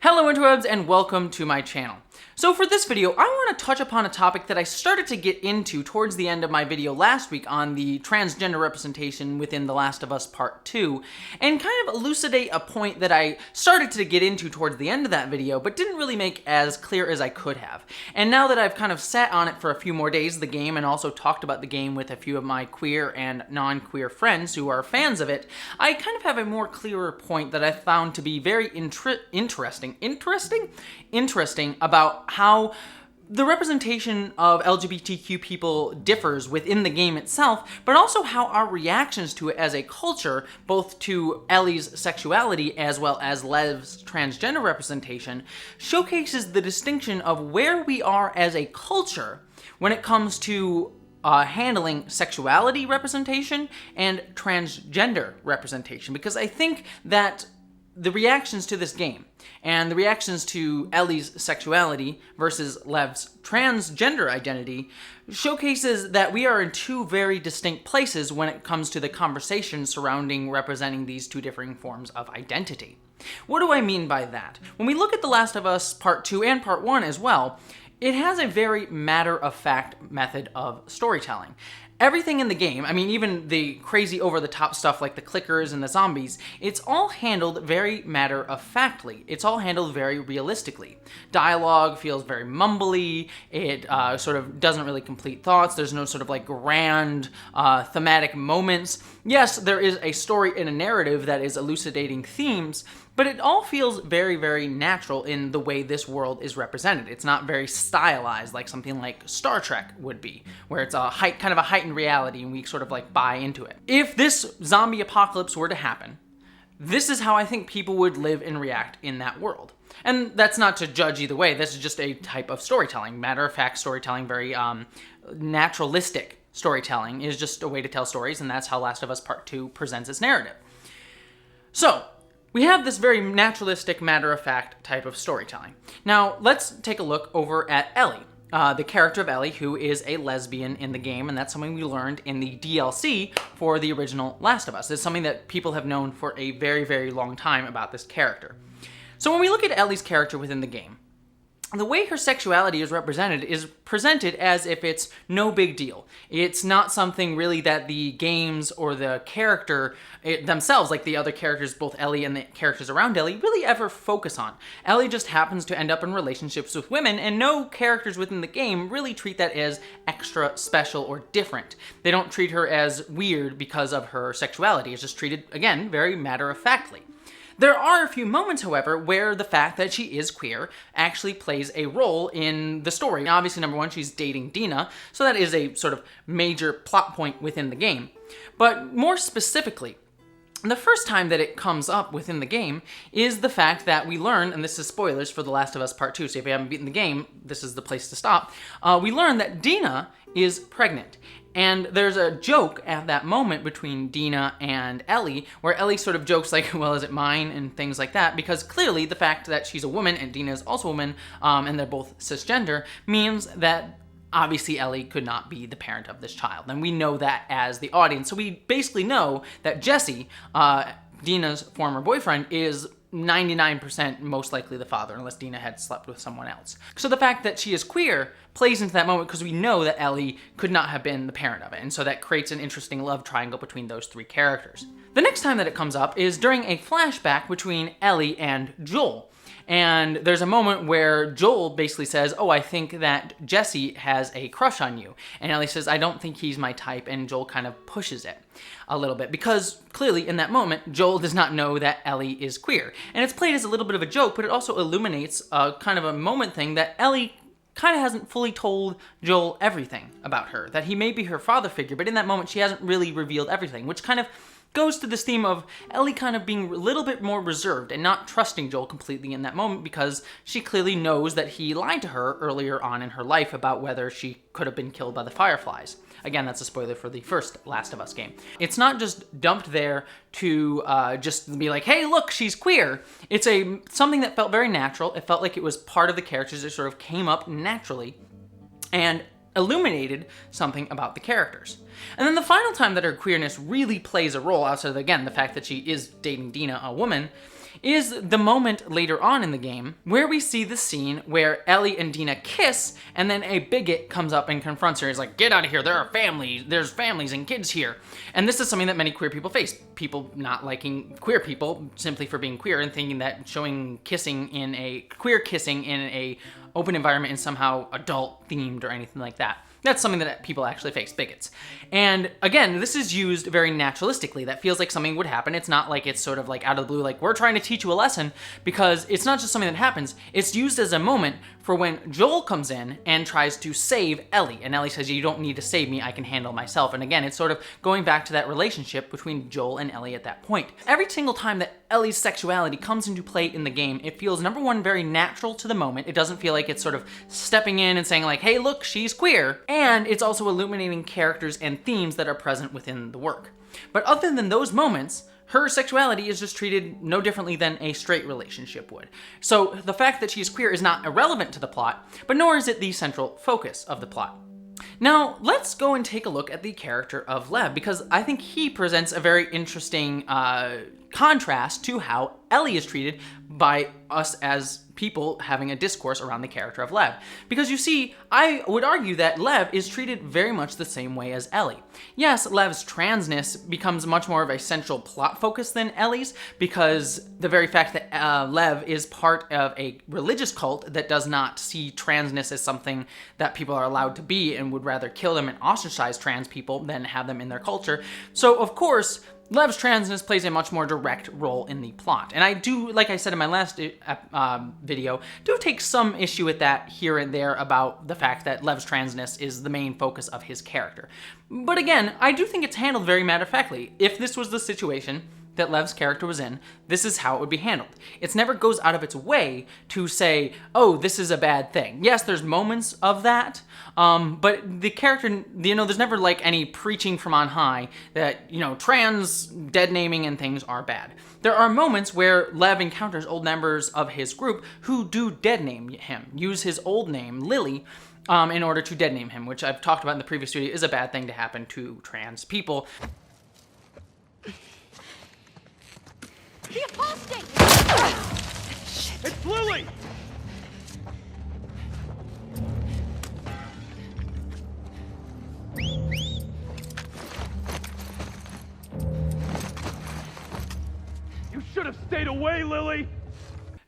Hello interwebs and welcome to my channel. So for this video, I want to touch upon a topic that I started to get into towards the end of my video last week on the transgender representation within The Last of Us Part 2, and kind of elucidate a point that I started to get into towards the end of that video, but didn't really make as clear as I could have. And now that I've kind of sat on it for a few more days, the game, and also talked about the game with a few of my queer and non-queer friends who are fans of it, I kind of have a more clearer point that I found to be very interesting about how the representation of LGBTQ people differs within the game itself, but also how our reactions to it as a culture, both to Ellie's sexuality as well as Lev's transgender representation, showcases the distinction of where we are as a culture when it comes to handling sexuality representation and transgender representation. Because I think that the reactions to this game and the reactions to Ellie's sexuality versus Lev's transgender identity showcases that we are in two very distinct places when it comes to the conversation surrounding representing these two differing forms of identity. What do I mean by that? When we look at The Last of Us Part 2 and Part 1 as well, it has a very matter-of-fact method of storytelling. Everything in the game, I mean, even the crazy over-the-top stuff like the clickers and the zombies, it's all handled very matter-of-factly. It's all handled very realistically. Dialogue feels very mumbly, it sort of doesn't really complete thoughts, there's no sort of like grand thematic moments. Yes, there is a story and a narrative that is elucidating themes, but it all feels very, very natural in the way this world is represented. It's not very stylized like something like Star Trek would be, where it's a kind of a heightened reality and we sort of like buy into it. If this zombie apocalypse were to happen, this is how I think people would live and react in that world. And that's not to judge either way, this is just a type of storytelling. Matter-of-fact storytelling, very naturalistic storytelling is just a way to tell stories, and that's how Last of Us Part 2 presents its narrative. So, we have this very naturalistic, matter-of-fact type of storytelling. Now, let's take a look over at Ellie, the character of Ellie, who is a lesbian in the game, and that's something we learned in the DLC for the original Last of Us. It's something that people have known for a very, very long time about this character. So when we look at Ellie's character within the game, the way her sexuality is presented as if it's no big deal. It's not something really that the games or the character themselves, like the other characters, both Ellie and the characters around Ellie, really ever focus on. Ellie just happens to end up in relationships with women, and no characters within the game really treat that as extra special or different. They don't treat her as weird because of her sexuality. It's just treated, again, very matter-of-factly. There are a few moments, however, where the fact that she is queer actually plays a role in the story. Now, obviously, number one, she's dating Dina, so that is a sort of major plot point within the game. But more specifically, the first time that it comes up within the game is the fact that we learn, and this is spoilers for The Last of Us Part 2, so if you haven't beaten the game, this is the place to stop. We learn that Dina is pregnant. And there's a joke at that moment between Dina and Ellie, where Ellie sort of jokes like, well, is it mine, and things like that, because clearly the fact that she's a woman and Dina is also a woman, and they're both cisgender, means that obviously Ellie could not be the parent of this child. And we know that as the audience. So we basically know that Jesse, Dina's former boyfriend, is 99% most likely the father, unless Dina had slept with someone else. So the fact that she is queer plays into that moment because we know that Ellie could not have been the parent of it, and so that creates an interesting love triangle between those three characters. The next time that it comes up is during a flashback between Ellie and Joel. And there's a moment where Joel basically says, oh, I think that Jesse has a crush on you. And Ellie says, I don't think he's my type, and Joel kind of pushes it a little bit. Because clearly, in that moment, Joel does not know that Ellie is queer. And it's played as a little bit of a joke, but it also illuminates a kind of a moment thing that Ellie kind of hasn't fully told Joel everything about her. That he may be her father figure, but in that moment, she hasn't really revealed everything, which kind of goes to this theme of Ellie kind of being a little bit more reserved and not trusting Joel completely in that moment because she clearly knows that he lied to her earlier on in her life about whether she could have been killed by the Fireflies. Again, that's a spoiler for the first Last of Us game. It's not just dumped there to just be like, hey, look, she's queer. It's something that felt very natural. It felt like it was part of the characters. It sort of came up naturally and illuminated something about the characters. And then the final time that her queerness really plays a role, outside of, again, the fact that she is dating Dina, a woman, is the moment later on in the game where we see the scene where Ellie and Dina kiss, and then a bigot comes up and confronts her. He's like, "Get out of here, there's families and kids here." And this is something that many queer people face. People not liking queer people simply for being queer and thinking that showing queer kissing in a open environment is somehow adult themed or anything like that. That's something that people actually face, bigots. And again, this is used very naturalistically. That feels like something would happen. It's not like it's sort of like out of the blue, like we're trying to teach you a lesson, because it's not just something that happens. It's used as a moment for when Joel comes in and tries to save Ellie. And Ellie says, "You don't need to save me, I can handle myself." And again, it's sort of going back to that relationship between Joel and Ellie at that point. Every single time that Ellie's sexuality comes into play in the game, it feels, number one, very natural to the moment. It doesn't feel like it's sort of stepping in and saying like, "Hey, look, she's queer." And it's also illuminating characters and themes that are present within the work. But other than those moments, her sexuality is just treated no differently than a straight relationship would. So the fact that she's queer is not irrelevant to the plot, but nor is it the central focus of the plot. Now, let's go and take a look at the character of Lev, because I think he presents a very interesting contrast to how Ellie is treated by us as people having a discourse around the character of Lev. Because you see, I would argue that Lev is treated very much the same way as Ellie. Yes, Lev's transness becomes much more of a central plot focus than Ellie's, because the very fact that Lev is part of a religious cult that does not see transness as something that people are allowed to be and would rather kill them and ostracize trans people than have them in their culture. So, of course, Lev's transness plays a much more direct role in the plot. And I do, like I said in my last video, do take some issue with that here and there about the fact that Lev's transness is the main focus of his character. But again, I do think it's handled very matter-of-factly. If this was the situation that Lev's character was in, this is how it would be handled. It never goes out of its way to say, "Oh, this is a bad thing." Yes, there's moments of that, but the character, there's never like any preaching from on high that, trans dead naming and things are bad. There are moments where Lev encounters old members of his group who do dead name him, use his old name, Lily, in order to dead name him, which I've talked about in the previous video is a bad thing to happen to trans people. The apostate! It's Lily! You should have stayed away, Lily!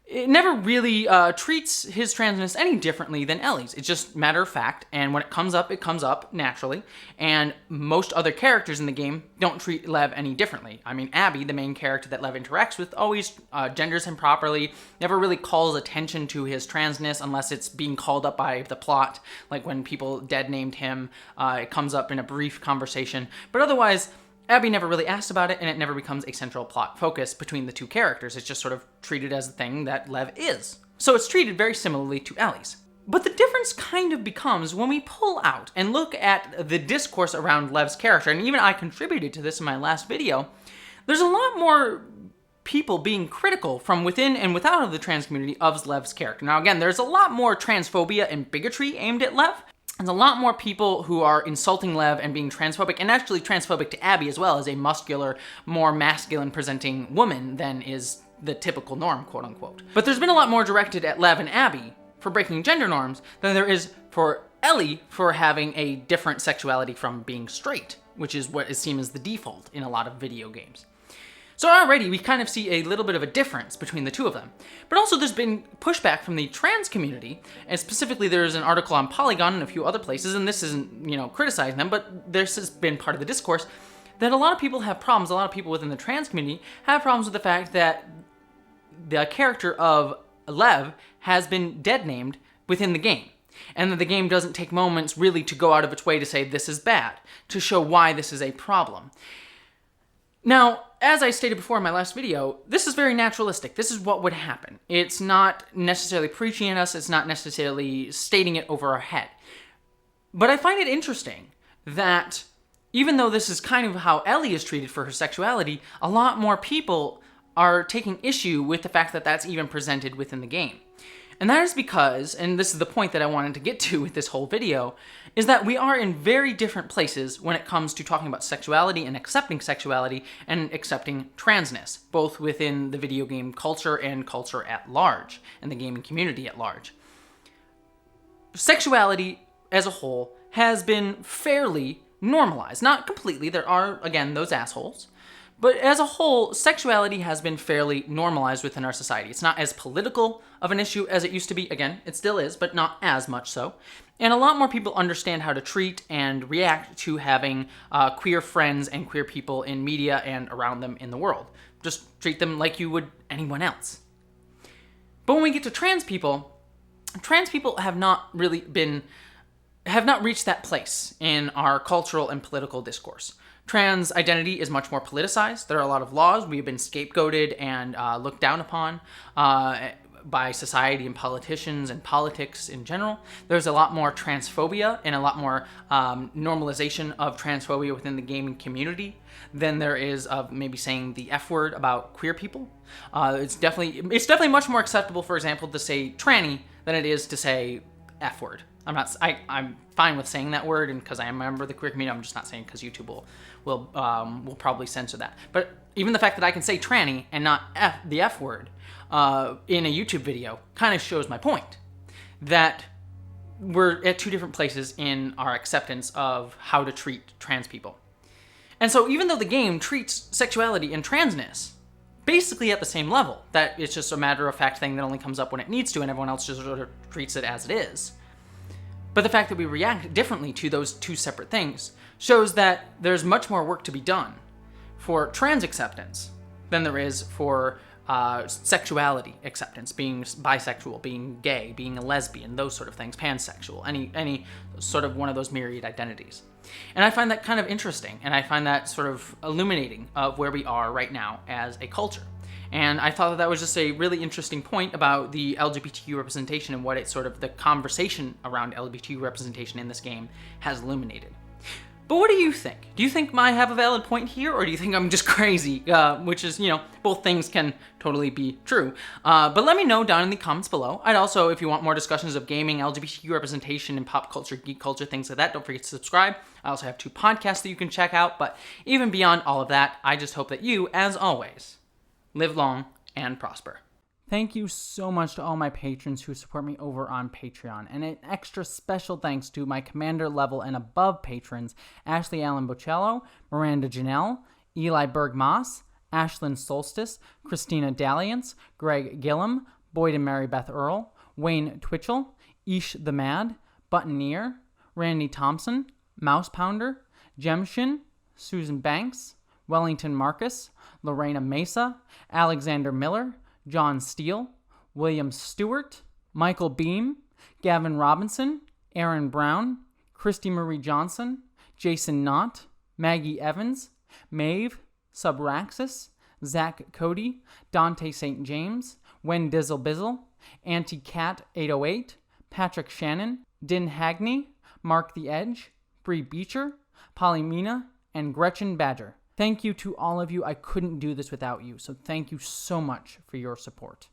It never really treats his transness any differently than Ellie's. It's just matter of fact, and when it comes up naturally, and most other characters in the game don't treat Lev any differently. I mean, Abby, the main character that Lev interacts with, always genders him properly, never really calls attention to his transness unless it's being called up by the plot, like when people dead named him, it comes up in a brief conversation, but otherwise, Abby never really asks about it, and it never becomes a central plot focus between the two characters. It's just sort of treated as the thing that Lev is. So it's treated very similarly to Ellie's. But the difference kind of becomes when we pull out and look at the discourse around Lev's character, and even I contributed to this in my last video, there's a lot more people being critical from within and without of the trans community of Lev's character. Now again, there's a lot more transphobia and bigotry aimed at Lev. There's a lot more people who are insulting Lev and being transphobic, and actually transphobic to Abby as well, as a muscular, more masculine presenting woman than is the typical norm, quote unquote. But there's been a lot more directed at Lev and Abby for breaking gender norms than there is for Ellie for having a different sexuality from being straight, which is what is seen as the default in a lot of video games. So already we kind of see a little bit of a difference between the two of them. But also there's been pushback from the trans community, and specifically there's an article on Polygon and a few other places, and this isn't, criticizing them, but this has been part of the discourse, that a lot of people have problems, a lot of people within the trans community have problems with the fact that the character of Lev has been dead named within the game. And that the game doesn't take moments really to go out of its way to say this is bad, to show why this is a problem. Now, as I stated before in my last video, this is very naturalistic. This is what would happen. It's not necessarily preaching at us, it's not necessarily stating it over our head. But I find it interesting that even though this is kind of how Ellie is treated for her sexuality, a lot more people are taking issue with the fact that that's even presented within the game. And that is because, and this is the point that I wanted to get to with this whole video, is that we are in very different places when it comes to talking about sexuality and accepting sexuality and accepting transness, both within the video game culture and culture at large, and the gaming community at large. Sexuality as a whole has been fairly normalized. Not completely, there are, again, those assholes. But as a whole, sexuality has been fairly normalized within our society. It's not as political of an issue as it used to be. Again, it still is, but not as much so. And a lot more people understand how to treat and react to having queer friends and queer people in media and around them in the world. Just treat them like you would anyone else. But when we get to trans people have not reached that place in our cultural and political discourse. Trans identity is much more politicized. There are a lot of laws. We've been scapegoated and looked down upon by society and politicians and politics in general. There's a lot more transphobia and a lot more normalization of transphobia within the gaming community than there is of maybe saying the F word about queer people. It's definitely much more acceptable, for example, to say tranny than it is to say F word. I'm fine with saying that word, and because I am a member of the queer community, I'm just not saying because YouTube will probably censor that. But even the fact that I can say tranny and not the F word in a YouTube video kind of shows my point that we're at two different places in our acceptance of how to treat trans people. And so even though the game treats sexuality and transness basically at the same level, that it's just a matter of fact thing that only comes up when it needs to and everyone else just sort of treats it as it is. But the fact that we react differently to those two separate things shows that there's much more work to be done for trans acceptance than there is for sexuality acceptance, being bisexual, being gay, being a lesbian, those sort of things, pansexual, any sort of one of those myriad identities. And I find that kind of interesting, and I find that sort of illuminating of where we are right now as a culture. And I thought that was just a really interesting point about the LGBTQ representation and what it sort of, the conversation around LGBTQ representation in this game has illuminated. But what do you think? Do you think I have a valid point here, or do you think I'm just crazy? Which is, both things can totally be true. But let me know down in the comments below. I'd also, if you want more discussions of gaming, LGBTQ representation, and pop culture, geek culture, things like that, don't forget to subscribe. I also have 2 podcasts that you can check out. But even beyond all of that, I just hope that you, as always, live long and prosper. Thank you so much to all my patrons who support me over on Patreon, and an extra special thanks to my commander level and above patrons, Ashley Allen Bocello, Miranda Janelle, Eli Berg-Moss, Ashlyn Solstice, Christina Dalliance, Greg Gillum, Boyd and Mary Beth Earl, Wayne Twitchell, Ish the Mad, Buttoneer, Randy Thompson, Mouse Pounder, Jemshin, Susan Banks, Wellington Marcus, Lorena Mesa, Alexander Miller, John Steele, William Stewart, Michael Beam, Gavin Robinson, Aaron Brown, Christy Marie Johnson, Jason Knott, Maggie Evans, Maeve, Subraxis, Zach Cody, Dante St. James, Wen Dizzle Bizzle, Auntie Cat 808, Patrick Shannon, Din Hagney, Mark the Edge, Bree Beecher, Polymina, and Gretchen Badger. Thank you to all of you. I couldn't do this without you, so thank you so much for your support.